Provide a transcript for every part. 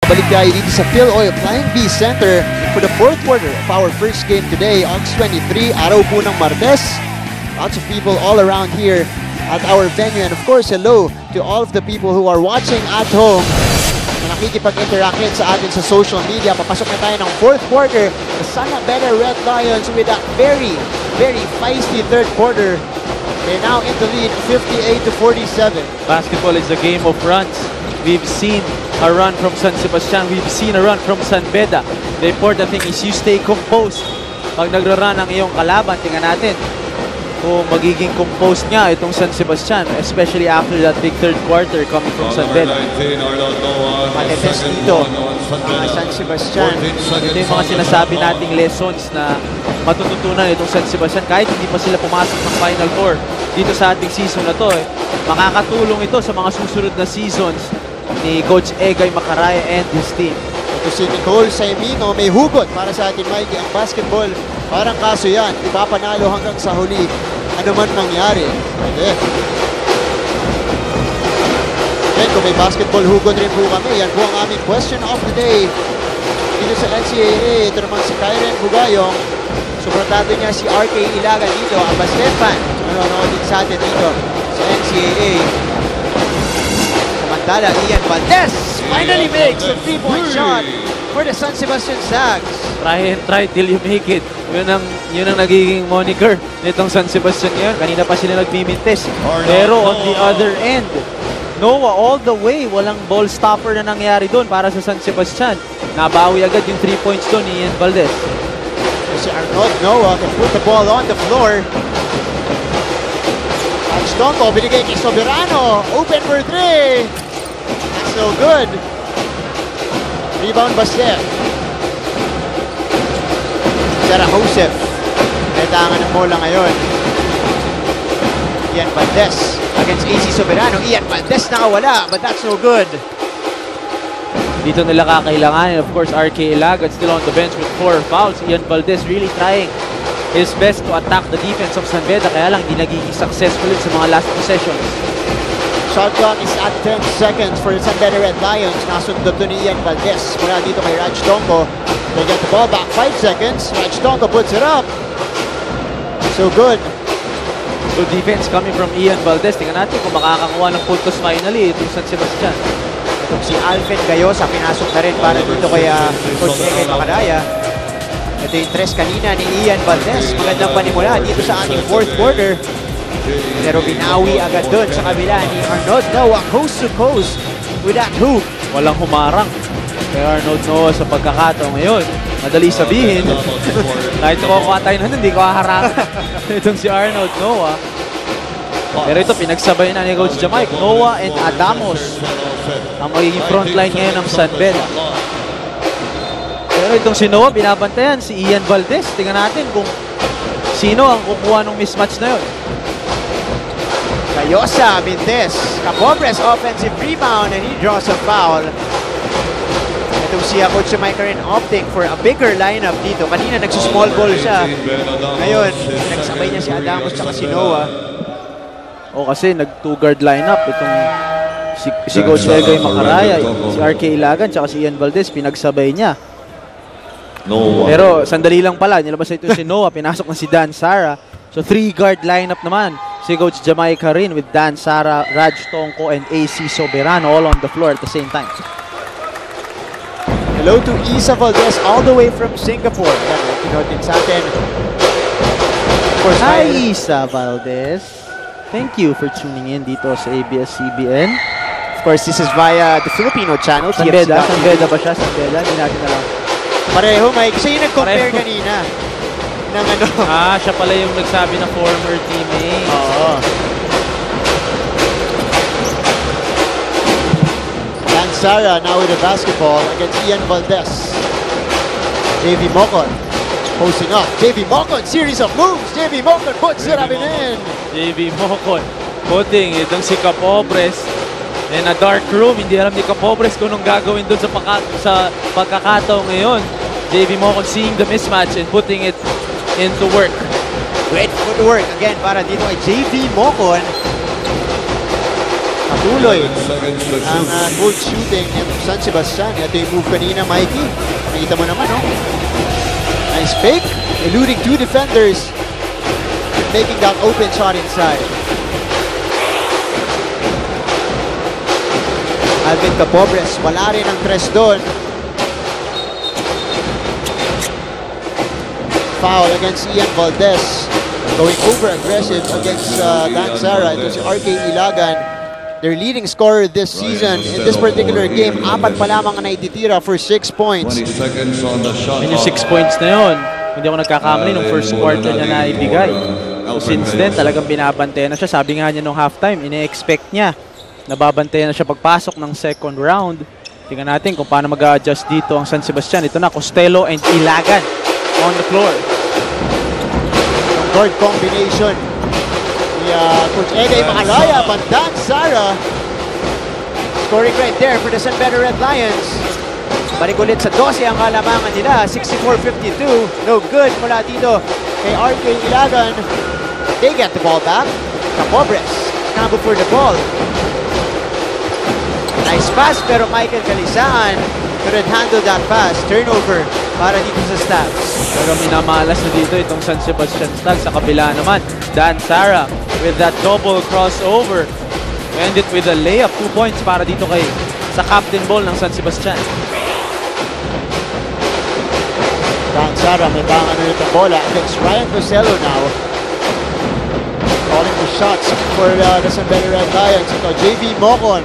Balik tayo dito sa Phil Oil Flying V Center for the fourth quarter of our first game today, August 23, araw po ng Martes. Lots of people all around here at our venue, and of course, hello to all of the people who are watching at home na nakikipag-interact sa atin sa social media. Papasok na tayo ng fourth quarter. The Sana Beda Red Lions with a very feisty third quarter. They're now in the lead, 58-47. Basketball is a game of runs. We've seen a run from San Sebastian. We've seen a run from San Beda. The important thing is you stay composed. Pag nagra-run ang iyong kalaban, tingnan natin kung magiging composed nga itong San Sebastian, especially after that big third quarter coming from San Beda. Matitest dito ang San Sebastian. Ito yung mga sinasabi nating lessons na matututunan itong San Sebastian kahit hindi pa sila pumasok ng Final Four dito sa ating season na to. Makakatulong ito sa mga susunod na seasons ni Coach Egay Macaraya and his team. Ito si Nicole Saimino, may hugot para sa atin, Mikey. Ang basketball, parang kaso yan. Ipapanalo hanggang sa huli. Ano man mangyari. Pwede. Then, kung may basketball hugot rin po kami, yan po ang aming question of the day. Dito sa NCAA, ito naman si Kyren Bugayong. Suportado niya si RK Ilagan dito. Ang basket fan. Nanonood din sa atin dito sa NCAA. Samantala, Ian Valdez finally makes a 3-point shot for the San Sebastian Zags. Try and try till you make it. Yun ang nagiging moniker nitong San Sebastian ngayon. Kanina pa sila nagmimintes. Pero on the other end, Noah all the way, walang ball stopper na nangyari doon para sa San Sebastian. Nabawi agad yung 3 points doon ni Ian Valdez. Si Arnold Noah can put the ball on the floor. Stonko, binigay kay Soberano. Open for 3. That's so good. Rebound Bastet. Sarah Joseph. Netangan ng bola ngayon. Ian Valdez against AC Soberano. Ian Valdez nakawala, but that's no good. Dito nila kakailangan. Of course, RK Ilagan still on the bench with 4 fouls. Ian Valdez really trying his best to attack the defense of San Beda, kaya lang hindi nagiging successful sa mga last possessions. Shot clock is at 10 seconds for the San Beda Red Lions. Nasundot doon ni Ian Valdez. Mula dito kay Raj Tonko. They get the ball back 5 seconds. Raj Tonko puts it up. So good. Good defense coming from Ian Valdez. Tingnan natin kung makakakuha ng puntos finally itong San Sebastian. Itong si Alvin Gayosa, pinasok na rin para dito kay Coach Egay Macaraya. Ito yung tres kanina ni Ian Valdez. Magandang panimula dito sa ating fourth quarter. Pero binawi agad doon sa kabila ni Arnold Noah, coast to coast with that hoop. Walang humarang kay Arnold Noah sa pagkakataon ngayon. Madali sabihin, kahit kukuha tayo na hindi ko haharangan itong si Arnold Noah. Pero ito, pinagsabay na ni Coach Jamaic. Noah and Adamos ang magiging frontline ngayon ng San Beda. Pero itong si Noah, binabantayan si Ian Valdez. Tingnan natin kung sino ang kukuha ng mismatch na yun. Gayosa, Valdez. Capobres offensive rebound and he draws a foul. Itong si Coach Jamaica rin opting for a bigger lineup dito. Kanina nagsusmall ball siya. Ngayon, nagsabay niya si Adamos at si Noah. O kasi nag-two guard lineup itong si Coach Egay Macaraya, si RK Ilagan at si Ian Valdez, pinagsabay niya. Pero sandali lang pala, nilabas ito si Noah, pinasok na si Dan Sara. So 3-guard lineup naman si Coach Jamaica rin with Dan Sara, Raj Tonko, and AC Soberano all on the floor at the same time. Hello to Isa Valdez all the way from Singapore. Yan, tinotin sa atin. Hi Isa Valdez. Thank you for tuning in dito sa ABS-CBN. Of course, this is via the Filipino channel. San Beda ba siya? San Beda? Hindi natin alam. Pareho, Mike. Siya yung nag-compare kanina. Ng ano. Siya pala yung nagsabi na former teammate. Oo. Dan Sara now with the basketball against Ian Valdez. JV Mocon posting up. JV Mocon, series of moves. JV Mocon puts it up and in. JV Mocon putting itong si Capobres in a dark room. Hindi alam ni Capobres kung anong gagawin doon sa pagkakataon ngayon. JV Mocon seeing the mismatch and putting it into work. Great footwork again para dito kay JV Mocon. Patuloy ang goal shooting ng San Sebastian. Ito yung move kanina, Mikey. Nakita mo naman, no? Nice fake. Eluding two defenders. Making that open shot inside. Alvin Capobres, wala rin ang tres doon. Foul against Ian Valdez. Going over aggressive against Dan Sara. Ito si RK Ilagan. Their leading scorer this season in this particular game. Apat pa lamang ang naititira for 6 points. 20 seconds on the shot. Yung 6 points na yun, hindi ako nagkakamali nung first quarter niya na ibigay. So since then, talagang binabantayan na siya. Sabi nga niya nung halftime, ine-expect niya na babantayan na siya pagpasok ng second round. Tingnan natin kung paano mag-adjust dito ang San Sebastian. Ito na, Costello and Ilagan on the floor. Yung guard combination ni Coach Egay Makalaya, Dan Sara scoring right there for the San Pedro Red Lions. Balik ulit sa 12 ang kalamangan nila, 64-52. No good mula dito kay RK Ilagan. They get the ball back. Capobres, combo for the ball. Nice pass, pero Michael Calisaan couldn't handle that pass. Turnover para dito sa Stags. Pero minamalas na dito itong San Sebastian Stags. Sa kabila naman, Dan Sara with that double crossover. End it with a layup, 2 points para dito kay sa captain ball ng San Sebastian. Dan Sara may tangan na itong bola against Ryan Costello now. Calling the shots for the San Pedro Red Lions. Ito, JV Mocon.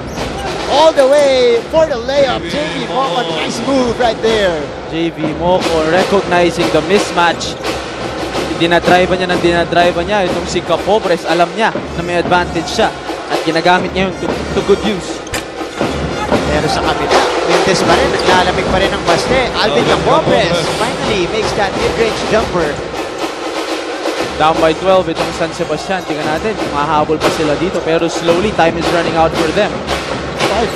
All the way for the layup. JV Mocon, nice move right there. JV Mocon recognizing the mismatch. Dinadrive niya ng dinadrive niya. Itong si Capobres, alam niya na may advantage siya. At ginagamit niya yun to good use. Pero sa kabila, Mintes pa rin, naglalamig pa rin ang baste. Alvin Capobres finally makes that mid-range jumper. Down by 12 itong San Sebastian. Tingnan natin, mahabol pa sila dito. Pero slowly, time is running out for them.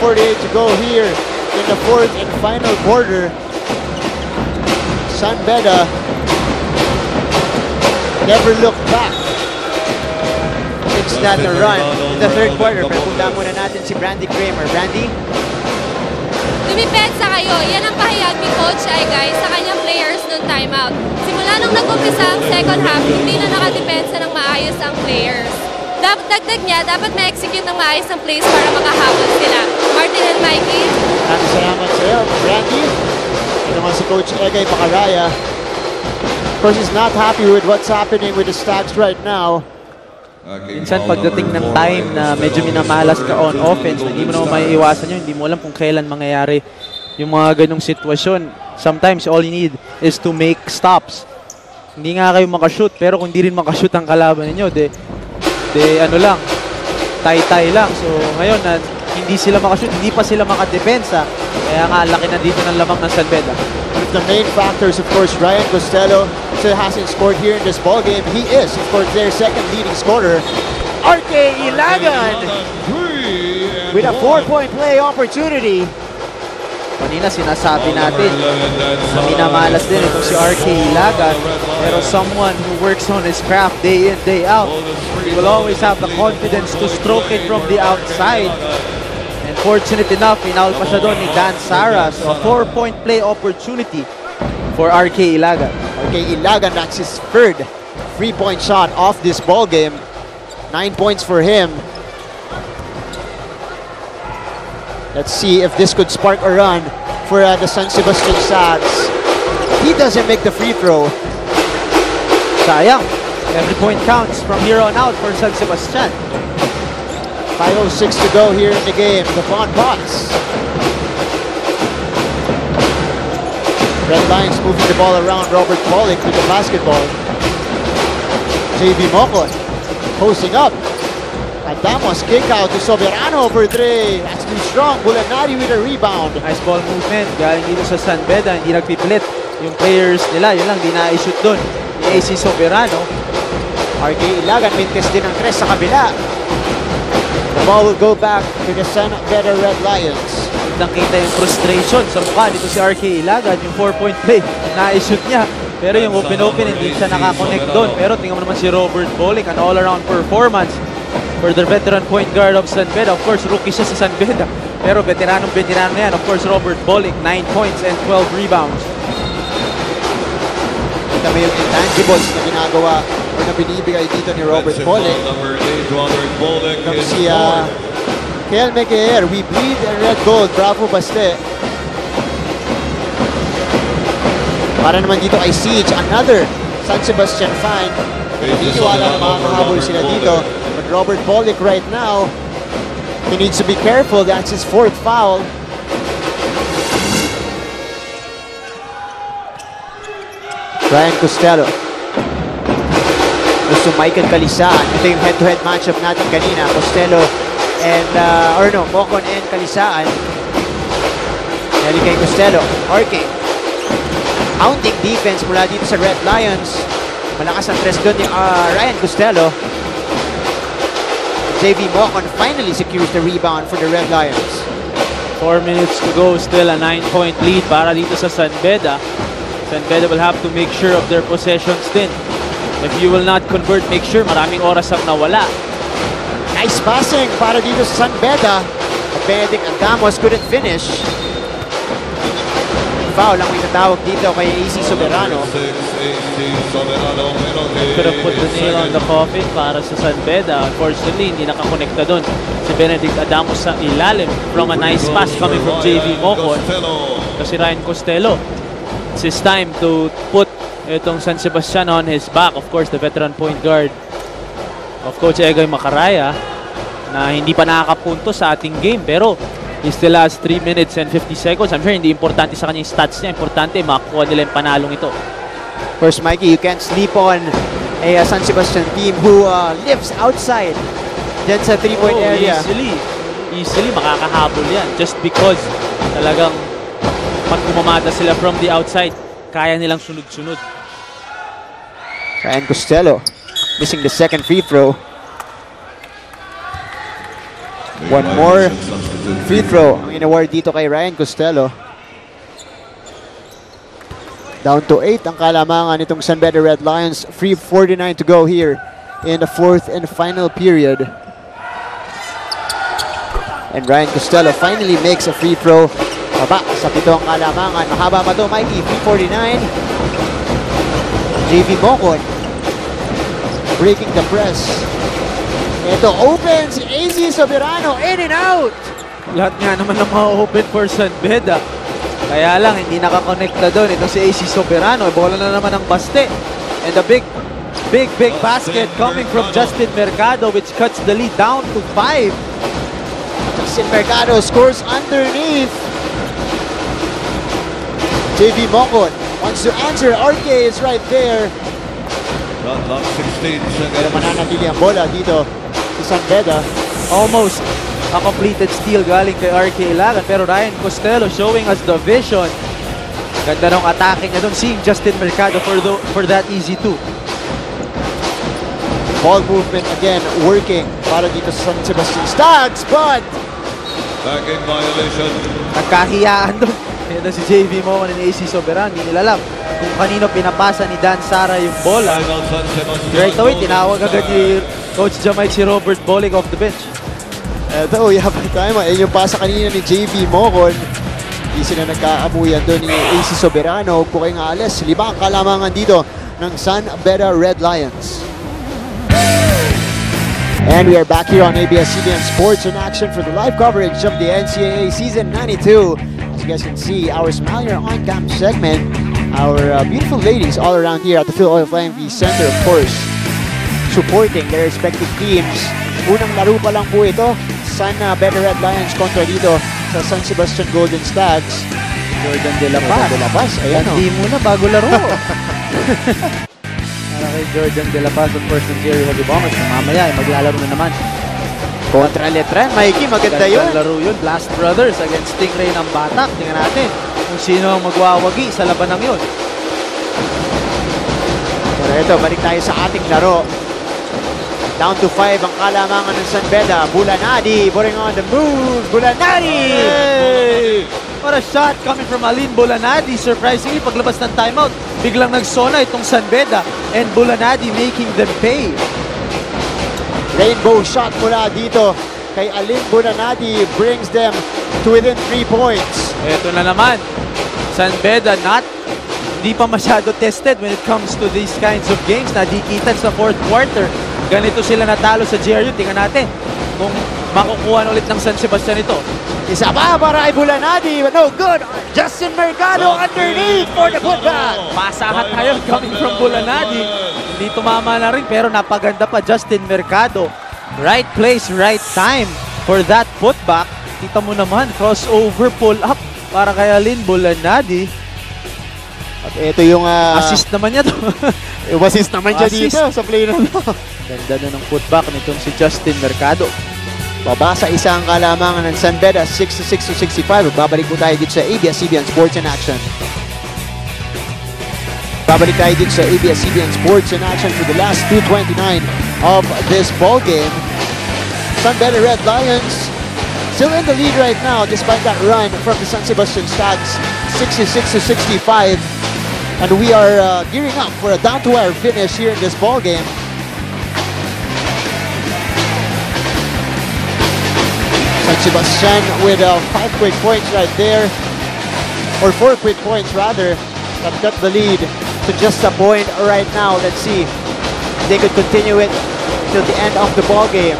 5:48 to go here in the fourth and final quarter. San Beda never looked back. It's not a run in the third quarter. Pero punta muna natin si Brandy Kramer. Brandy? Dumipensa kayo. Yan ang pahayag ni Coach Egay sa kanyang players noong timeout. Simula nung nag-umpisa ang second half, hindi na nakadepensa ng maayos ang players. Dagdag niya, dapat ma-execute ng maayos ang plays para makahabol sila. Martin and Mikey? Maraming salamat sa iyo, Brandy. Ito naman si Coach Egay Makaraya. Of course, he's not happy with what's happening with the Stags right now. Minsan pagdating ng time na medyo minamalas ka on offense, hindi mo naman maiiwasan yun, hindi mo alam kung kailan mangyayari yung mga ganong sitwasyon. Sometimes all you need is to make stops. Hindi nga kayo makashoot, pero kung hindi rin makashoot ang kalaban ninyo, ano lang, tay-tay lang. So ngayon na hindi sila makashoot, hindi pa sila makadepensa, kaya nga laki na dito ng lamang ng San Beda. One of the main factors, of course, Ryan Costello still hasn't scored here in this ball game. He is, of course, their second leading scorer. RK Ilagan with a 4-point play opportunity. Kanina sinasabi natin na minamalas din itong si RK Ilagan, pero someone who works on his craft day in, day out. He will always have the confidence to stroke it from the outside. And fortunate enough, inaul pa siya doon ni Dan Sara. So a 4-point play opportunity for RK Ilagan. RK Ilagan, that's his third 3-point shot off this ball game. 9 points for him. Let's see if this could spark a run for the San Sebastian Stags. He doesn't make the free throw. Sayang. Every point counts from here on out for San Sebastian. 5:06 to go here in the game. Devon Potts. Red Lions moving the ball around. Robert Pollock with the basketball. JV Mocon posting up. Adamos kick out to Soberano for 3. That's too strong. Bulanari with a rebound. Nice ball movement. Galing dito sa San Beda. Hindi nagpipilit yung players nila. Yun lang, di na-shoot doon. Ni AC Soberano. RK Ilagan, mintes din ang 3 sa kabila. The ball will go back to the San Beda Red Lions. Nakita yung frustration sa mukha dito si RK Ilagan. Yung 4-point play, na-shoot niya. Pero yung open-open, hindi siya nakakonect doon. Pero tingnan mo naman si Robert Bolick, an all-around performance. for the veteran point guard of San Beda. Of course, rookie siya sa San Beda. Pero veteranong yan. Of course, Robert Bolick, 9 points and 12 rebounds. Kita mo yung intangibles na ginagawa o na binibigay dito ni Robert Bolick. Kami si Kel Meguer, we bleed in red gold. Bravo Baste. Para naman dito kay Siege, another San Sebastian fan. Naniniwala na makakahabol sila dito. But Robert Bolick right now, he needs to be careful. That's his 4th foul. Ryan Costello. Gusto Michael Calisaan. Ito yung head-to-head matchup natin kanina. Costello and, Mocon and Calisaan. Dali kay Costello. RK. Counting defense mula dito sa Red Lions. Malakas ang tres doon ni Ryan Costello. JV Mocon finally secures the rebound for the Red Lions. 4 minutes to go. Still a 9-point lead para dito sa San Beda. San Beda will have to make sure of their possessions din. If you will not convert, make sure maraming oras ang nawala. Nice passing para dito sa San Beda. Benedict Andamos couldn't finish. Foul ang itatawag dito kay AC Soberano. Could have put the nail on the coffin para sa San Beda. Unfortunately, hindi nakakonekta doon si Benedict Andamos sa ilalim from a nice pass coming from JV Mocon. Kasi Ryan Costello. It's his time to put itong San Sebastian on his back. Of course, the veteran point guard of Coach Egoy Macaraya na hindi pa nakakapunto sa ating game. Pero he still has 3 minutes and 50 seconds. I'm sure hindi importante sa kanya yung stats niya. Importante makakuha nila yung panalong ito. Of course, Mikey, you can't sleep on a San Sebastian team who lives outside dyan sa 3-point area. Easily makakahabol yan. Just because talagang pag kumamata sila from the outside, kaya nilang sunod-sunod. Ryan Costello missing the second free throw. One more free throw ang in-award dito kay Ryan Costello. Down to 8 ang kalamangan itong San Beda Red Lions. 3:49 to go here in the 4th and final period. And Ryan Costello finally makes a free throw. Baba sa 7 ang kalamangan. Mahaba pa ito, Mikey. 3:49. JV Mocon breaking the press. Ito opens. AC Soberano in and out. Lahat nga naman ng mga open for San Beda. Kaya lang, hindi nakakonekta doon. Ito si AC Soberano. Bola na naman ng Baste. And the big basket coming from Justin Mercado, which cuts the lead down to 5. Justin Mercado scores underneath. JV Mocon wants to answer. RK is right there. Pero mananatili ang bola dito sa San Beda. Almost a completed steal galing kay RK Ilagan. Pero Ryan Costello showing us the vision. Ganda ng attacking niya doon. Seeing Justin Mercado for that easy 2. Ball movement again working para dito sa San Sebastian Stags, but backing violation. Nagkahiyaan doon. Ito si JV Mocon and AC Soberano. Hindi nila alam kung kanino pinapasa ni Dan Sara yung bola. Right away, tinawag agad ni Coach Jamay si Robert Bolick off the bench. Ito, yapan tayo. Yung pasa kanina ni JV Mocon. Hindi sila nagkaabuyan doon ni AC Soberano. Kukay nga alas. 5 ang kalamangan dito ng San Beda Red Lions. And we are back here on ABS-CBN Sports in action for the live coverage of the NCAA Season 92. As you guys can see, our Smile Your On-Cam segment, our beautiful ladies all around here at the Phil Oil Flying V Center, of course, supporting their respective teams. Unang laro pa lang po ito, San Beda Red Lions kontra dito sa San Sebastian Golden Stags. Jordan De La Paz. Ayan o. Hindi muna bago laro. Para kay Jordan De La Paz, of course, ng Jerry Heavy Bombers. Mamaya ay maglalaro na naman. Kontra Letran, Mikey, maganda yun. Laro yun. Blast Brothers against Stingray ng Batak. Tingnan natin kung sino ang magwawagi sa labanang yun. Pero ito, balik tayo sa ating laro. Down to 5 ang kalamangan ng San Beda. Bulanadi, putting on the move. Bulanadi! Hey! What a shot coming from Alin Bulanadi. Surprisingly, paglabas ng timeout, biglang nagsona itong San Beda. And Bulanadi making them pay. Rainbow shot mula dito kay Alin Bunanadi brings them to within 3 points. Ito na naman. San Beda hindi pa masyado tested when it comes to these kinds of games. Nadikitan sa 4th quarter. Ganito sila natalo sa GRU. Tingnan natin kung makukuha ulit ng San Sebastian ito. Isa pa para ay Bulanadi, but no good. Justin Mercado underneath for the putback. Pasahan tayo coming from Bulanadi. Hindi tumama na rin pero napaganda pa Justin Mercado. Right place, right time for that putback. Kita mo naman, crossover pull up para kay Alin Bulanadi. At ito yung assist naman niya to. assist naman siya dito sa play na to. Ganda na ng putback nitong si Justin Mercado. Babasa isang kalamangan ng San Beda, 66-65. Babalik po tayo dito sa ABS-CBN Sports in Action. Babalik tayo dito sa ABS-CBN Sports in Action for the last 2:29 of this ball game. San Beda Red Lions still in the lead right now despite that run from the San Sebastian Stags, 66-65. And we are gearing up for a down-to-wire finish here in this ball game. San Sebastian with 5 quick points right there, or 4 quick points rather, that cut the lead to just a point right now. Let's see if they could continue it till the end of the ball game.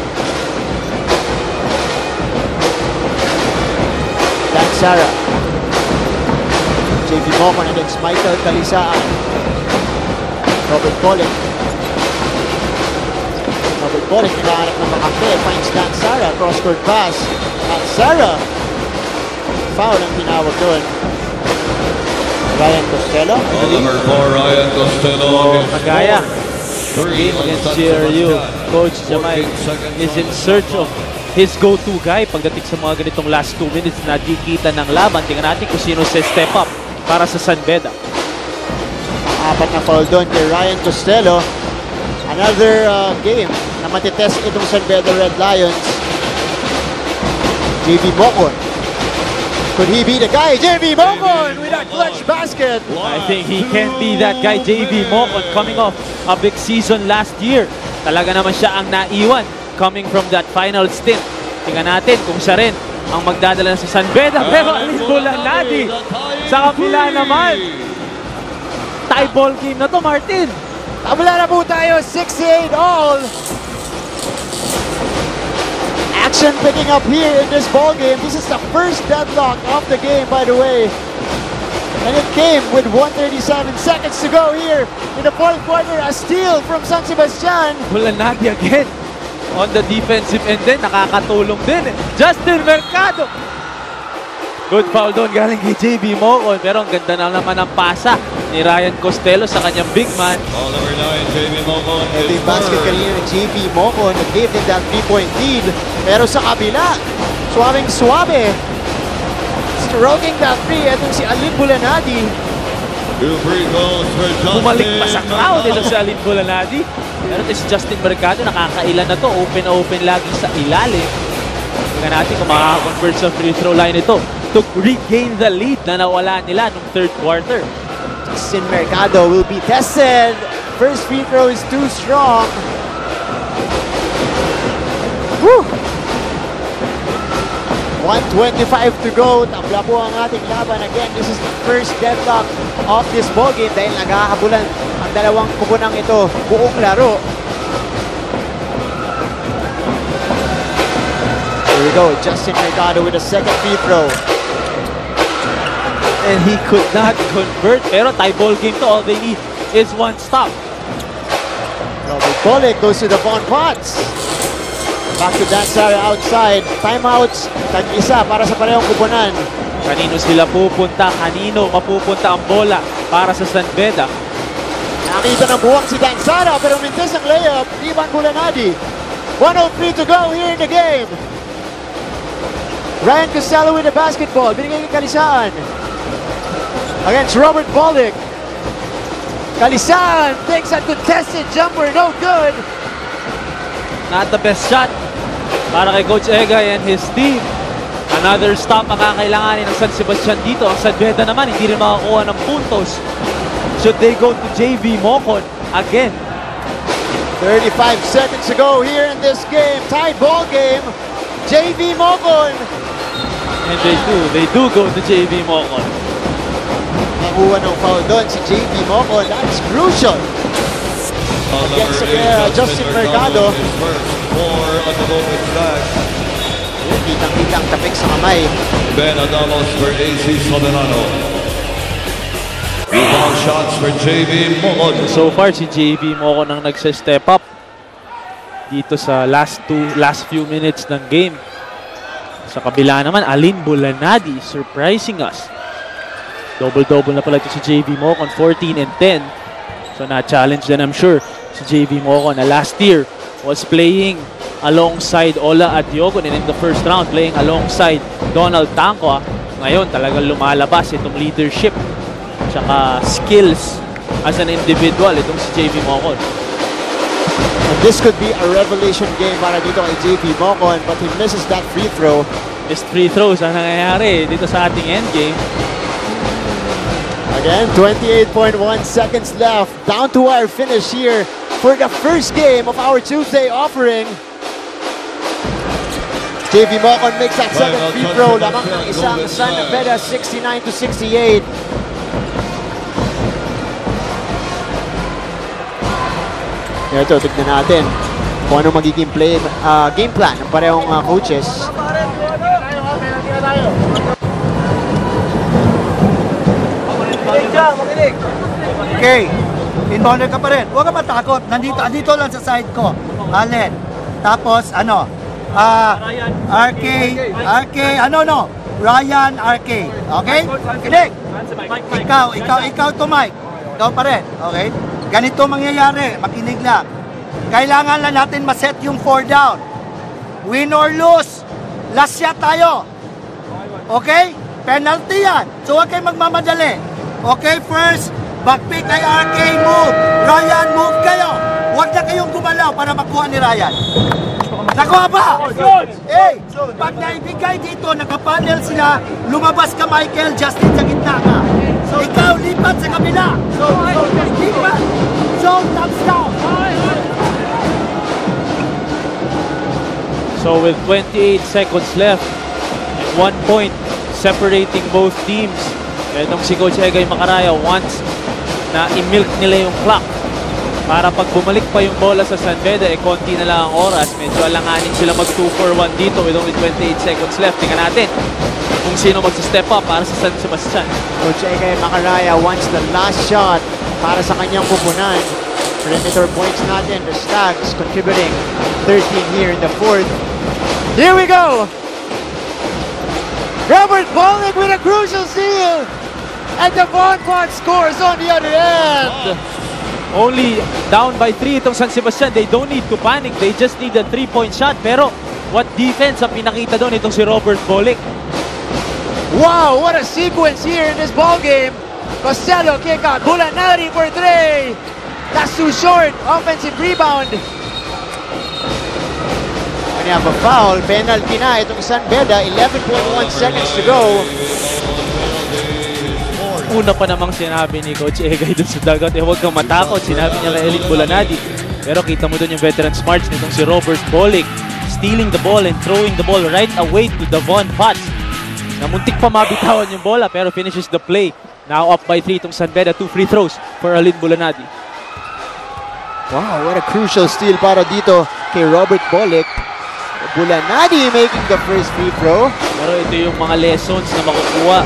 Dan Sara, JV Mocon against Michael Calisaan. Robert Pollock. Robert Pollock nakahanap ng makape, finds Dan Sara, cross-court pass. Dan Sara, foul ang tinawag doon. Ryan Costello. Number 4, Ryan Costello. Kagaya. Game against GRU. Coach Jamay is in search of his go-to guy pagdating sa mga ganitong last 2 minutes na dikita ng laban. Tingnan natin kung sino sa step up para sa San Beda. 4 na foul doon kay Ryan Costello. Another game na matitest itong San Beda Red Lions. JV Mocon. Could he be the guy? JV Mocon with that clutch basket. I think he can be that guy, JV Mocon, coming off a big season last year. Talaga naman siya ang naiwan coming from that final stint. Tingnan natin kung siya rin ang magdadala sa San Beda. Pero Alin Bulanadi sa kapila naman. Tie ball game na to, Martin. Tabla na po tayo, 68 all. Action picking up here in this ball game. This is the first deadlock of the game, by the way. And it came with 137 seconds to go here in the 4th quarter. A steal from San Sebastian. Bulanadi again on the defensive end din. Nakakatulong din. Justin Mercado. Good foul doon galing kay JV Mocon. Pero ang ganda na naman ang pasa ni Ryan Costello sa kanyang big man. Ball number 9, JV Mocon. Ito yung basket kanina ng JV Mocon that gave them that 3-point lead. Pero sa kabila, suwabing-suwabe. Stroking that 3, itong si Alin Bulanadi. 2 free throws for Justin. Bumalik pa sa crowd ito si Alin Bulanadi. Pero ito si Justin Mercado, nakakailan na to. Open lagi sa ilalim. Tingnan natin kung makaka-convert sa free throw line ito to regain the lead na nawala nila nung 3rd quarter. Justin Mercado will be tested. First free throw is too strong. Woo! 1:25 to go. Tabla po ang ating laban. Again, this is the first deadlock of this ballgame dahil naghahabulan ang dalawang kupunang ito buong laro. Here we go. Justin Mercado with a second free throw. And he could not convert. Pero tie ball game to. All they need is one stop. Robert Pollock goes to the Von Potts. Back to Dan Sara outside. Timeouts. Tag-isa para sa parehong kupunan. Kanino sila pupunta? Kanino mapupunta ang bola para sa San Beda? Nakita ng buwang si Dan Sara pero mintis ang layup. Ivan Bulanadi. 1:03 to go here in the game. Ryan Costello with the basketball. Binigay kay Calisaan. Against Robert Pollock. Calisaan takes a contested jumper. No good. Not the best shot para kay Coach Egay and his team. Another stop ang kakailanganin ng San Sebastian dito. Ang San Beda naman hindi rin makakuha ng puntos. Should they go to JV Mocon again? 35 seconds to go here in this game. Tied ball game. JV Mocon. And they do go to JV Mocon. Nakuha ng foul doon si JV Mocon. That's crucial. Against Justin Mercado. His first 4 on the moment flag. Kitang-kitang tapik sa kamay. Ben Adamos for AC Soberano. Rebound shots for JV Mocon. So far, si JV Mocon ang nagse-step up dito sa last few minutes ng game. Sa kabila naman, Alin Bulanadi surprising us. Double-double na pala ito si JV Mocon, 14 and 10. So na-challenge din, I'm sure, si JV Mocon na last year was playing alongside Ola Adiogon and in the first round playing alongside Donald Tangqua. Ngayon talagang lumalabas itong leadership tsaka skills as an individual itong si JV Mocon. And this could be a revelation game para dito kay JV Mocon, but he misses that free throw. Missed free throws ang nangyayari dito sa ating endgame. Again, 28.1 seconds left. Down to our finish here for the first game of our Tuesday offering. JV Mocon makes that second free throw. Lamang ng isang San Beda, 69-68. Ito, tignan natin kung ano magiging game plan ng parehong coaches. Okay, inbounder ka pa rin. Huwag ka matakot. Nandito lang sa side ko. Allen. Tapos, Ryan, RK. Okay? Kinig! Ikaw to Mike. Ikaw pa rin. Okay? Ganito mangyayari. Makinig lang. Kailangan lang natin maset yung 4 down. Win or lose. Last shot tayo. Okay? Penalty yan. So huwag kayo magmamadali. Okay, first, backpick kay RK, move. Ryan, move kayo. Huwag na kayong gumalaw para makuha ni Ryan. Nakuha ba? Hey, pag naibigay dito, nakapanel sila, lumabas ka Michael, Justin sa gitna ka. So ikaw, lipat sa kabila. Lipat. Zone, touchdown. So with 28 seconds left, and 1 point separating both teams, itong si Coach Egay Macaraya wants na i-milk nila yung clock para pag bumalik pa yung bola sa San Beda, konti na lang ang oras. Medyo alanganin sila mag 2-4-1 dito with only 28 seconds left. Tingnan natin kung sino mag-step up para sa San Sebastian. Coach Egay Macaraya wants the last shot para sa kanyang pupunan. Perimeter points natin, the Stags contributing 13 here in the fourth. Here we go! Robert Bolick with a crucial steal! And Devon Potts scores on the other end! Only down by 3 itong San Sebastian. They don't need to panic. They just need a 3-point shot. Pero what defense ang pinakita doon itong si Robert Bolick. Wow, what a sequence here in this ball game! Costello kick out, Bulanari for 3! That's too short, offensive rebound. We have a foul, penalty na itong San Beda, 11.1 seconds to go. Una pa namang sinabi ni Coach Egay dun sa dugout, huwag kang matakot, sinabi niya kay Alin Bulanadi. Pero kita mo dun yung veteran smarts nitong si Robert Bolick, stealing the ball and throwing the ball right away to Devon Potts. Namuntik pa mabitawan yung bola pero finishes the play. Now up by 3 itong San Beda, 2 free throws for Alin Bulanadi. Wow, what a crucial steal para dito kay Robert Bolick. Bulanadi making the first free throw. Pero ito yung mga lessons na makukuha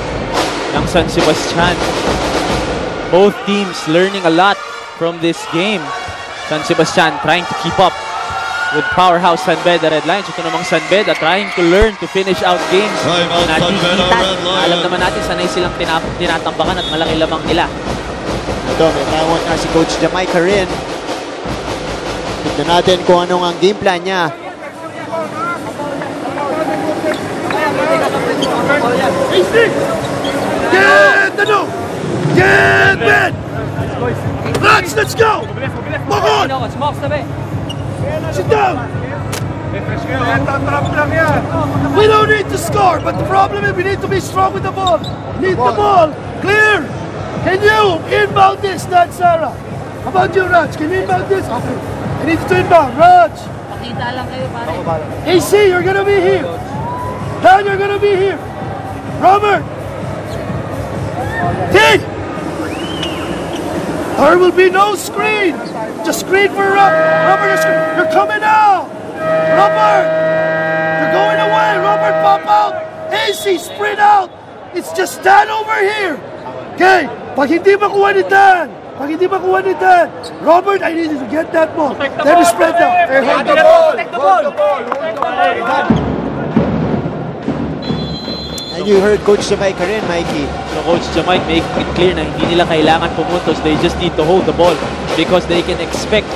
ng San Sebastian. Both teams learning a lot from this game. San Sebastian trying to keep up with powerhouse San Beda Red Lions. Ito namang San Beda trying to learn to finish out games na tititan. Alam naman natin sanay silang tinatambakan at malaki lamang nila. Ito, may tawag na si Coach Jamaica rin. Tignan natin kung anong ang game plan niya. Get Ben! Let's go! Walk on! Sit down! We don't need to score, but the problem is we need to be strong with the ball. Need the ball. Clear! Can you inbound this, not Sarah? How about you, Raj? Can you inbound this? Okay. I need to inbound. Raj. AC, you're gonna be here. Dan, you're gonna be here. Robert. T. There will be no screen. Just screen for Robert. You're coming out. Robert. You're going away. Robert, pop out. AC, sprint out. It's just stand over here. Okay. Pag hindi makuha ni Dan. Robert, I need you to get that ball. Then we spread out. Hold the ball. And you heard Coach Jamaica rin, Mikey. So Coach Jamaica making it clear na hindi nila kailangan pumuntos. They just need to hold the ball because they can expect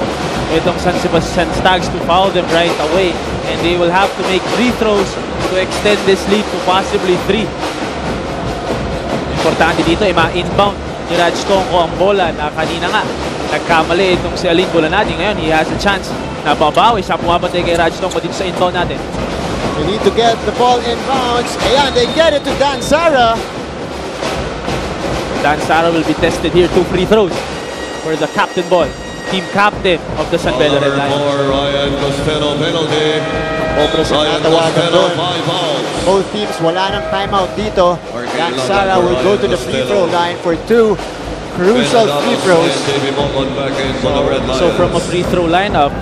itong San Sebastian Stags to foul them right away. And they will have to make 3 throws to extend this lead to possibly 3. Importante dito ay ma-inbound ni Raj Tongko ang bola na kanina nga nagkamali itong si Alin Bulanadi. Ngayon, he has a chance na babawi siya pumapatay kay Raj Tongko dito sa inbound natin. They need to get the ball in bounds. Ayan, they get it to Dan Sara. Dan Sara will be tested here. 2 free throws for the captain ball. Team captain of the San Pedro Red Lions. Ryan Costello penalty. Obras ang natawagan doon. Both teams wala ng timeout dito. Dan Sara will go to the free throw line for 2 crucial free throws. So from a free throw lineup,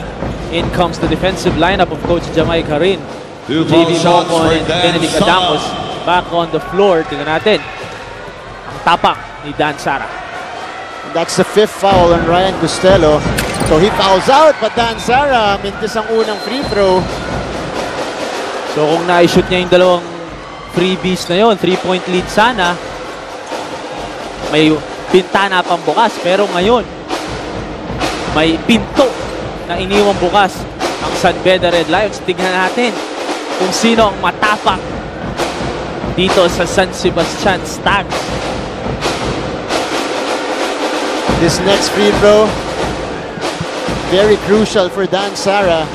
in comes the defensive lineup of Coach Jamaica rin. JV Momon and Benedict Adamos back on the floor. Tingnan natin ang tapak ni Dan Sara. That's the 5th foul on Ryan Costello. So he fouls out, but Dan Sara mintis ang unang free throw. So kung na-shoot niya yung dalawang freebies na yon, 3-point lead sana, may pintana pang bukas. Pero ngayon, may pinto na iniwang bukas ang San Beda Red Lions. Tignan natin kung sino ang matapak dito sa San Sebastian Stags. This next free throw, very crucial for Dan Sara.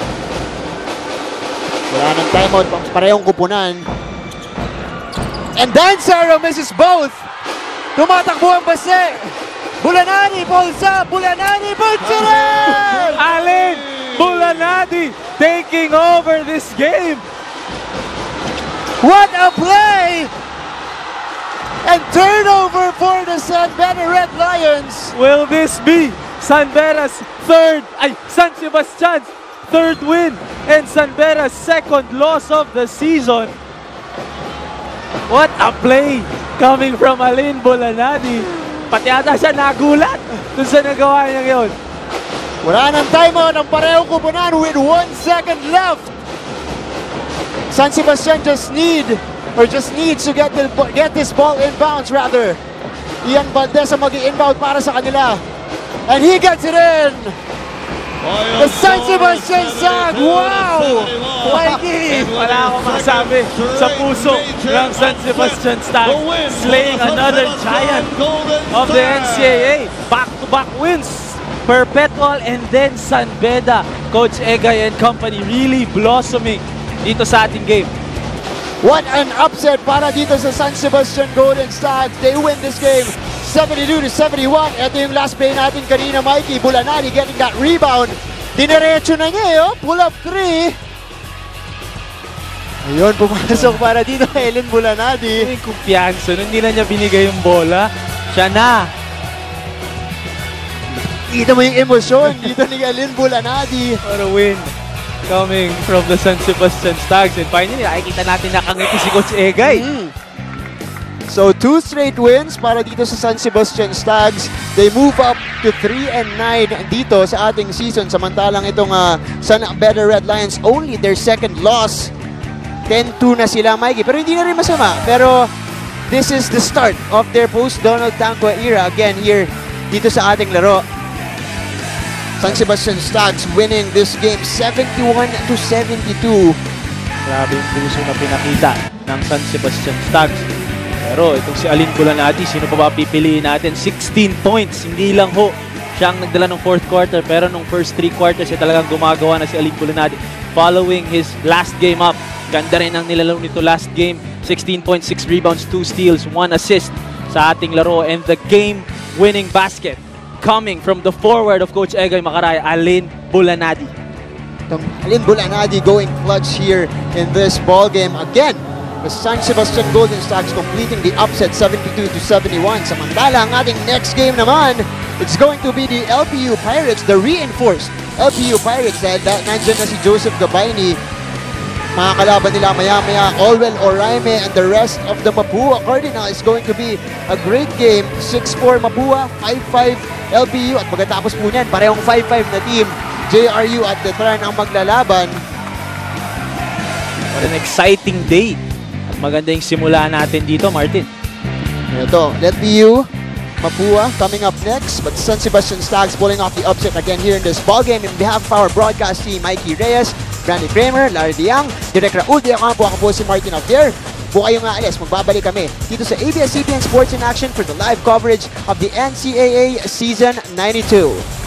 Wala ng timeout, parehong kupunan. And Dan Sara misses both. Tumatakbo ang base. Bulanadi pulls up. Bulanadi puts it in! Alin Bulanadi taking over this game. What a play! And turnover for the San Beda Red Lions. Will this be San Sebastian's third win and San Beda's second loss of the season? What a play coming from Alin Bulanadi. Pati ata siya nagulat dun sa nagawa niya ngayon. Wala ng timeout ang parehong kupunan with 1 second left. San Sebastian just needs to get this ball in bounds rather. Ian Valdez ang mag-i-inbound para sa kanila. And he gets it in! The San Sebastian Stags! Wow! Mikey! Wala akong masabi sa puso ng San Sebastian Stags. Slaying another giant of the NCAA. Back-to-back wins. Perpetual and then San Beda. Coach Egay and company really blossoming dito sa ating game. What an upset para dito sa San Sebastian Golden Stags. They win this game 72-71. Ito yung last play natin kanina, Mikey. Bulanadi getting that rebound. Dinerecho na niya, pull up 3. Ayun, pumasok para dito kay Alin Bulanadi. Yung kumpiyansa, nung hindi na niya binigay yung bola, siya na. Kita mo yung emosyon dito ni Alin Bulanadi. What a win coming from the San Sebastian Stags. And finally, nakikita natin nakangiti si Coach Egay. So 2 straight wins para dito sa San Sebastian Stags. They move up to 3-9 dito sa ating season. Samantalang itong San Beda Red Lions, only their second loss. 10-2 na sila, Mikey. Pero hindi na rin masama. Pero this is the start of their post-Donald Tangwa era. Again, here dito sa ating laro. San Sebastian Stags winning this game 71-72. Grabe yung puso na pinakita ng San Sebastian Stags. Pero itong si Alin Bulanadi, sino pa ba pipiliin natin? 16 points, hindi lang ho siya ang nagdala ng 4th quarter, pero nung first 3 quarters siya talagang gumagawa na si Alin Bulanadi. Following his last game up, ganda rin ang nilalaro nito last game. 16 points, 6 rebounds, 2 steals, 1 assist sa ating laro, and the game-winning basket coming from the forward of Coach Egay Macaraya, Alin Bulanadi. Alin Bulanadi going clutch here in this ball game again. The San Sebastian Golden Stars completing the upset 72-71. Samantala, ang ating next game naman, it's going to be the LPU Pirates, the reinforced LPU Pirates. Dahil nandiyan na si Joseph Gabayni. Mga kalaban nila maya-maya, Olwell Oraime and the rest of the Mapua Cardinal. Is going to be a great game. 6-4 Mapua, 5-5 LPU. At pagkatapos po niyan, parehong 5-5 na team. JRU at Detran ang maglalaban. What an exciting day. Maganda yung simula natin dito, Martin. Ito, LPU, Mapua coming up next, but San Sebastian Stags pulling off the upset again here in this ball game. In behalf of our broadcast team, Mikey Reyes, Brandy Kramer, Larry Diang, Direk Raul Diacampo, ako po si Martin Avdier. Buo kayong aalis, magbabalik kami dito sa ABS-CBN Sports in Action for the live coverage of the NCAA Season 92.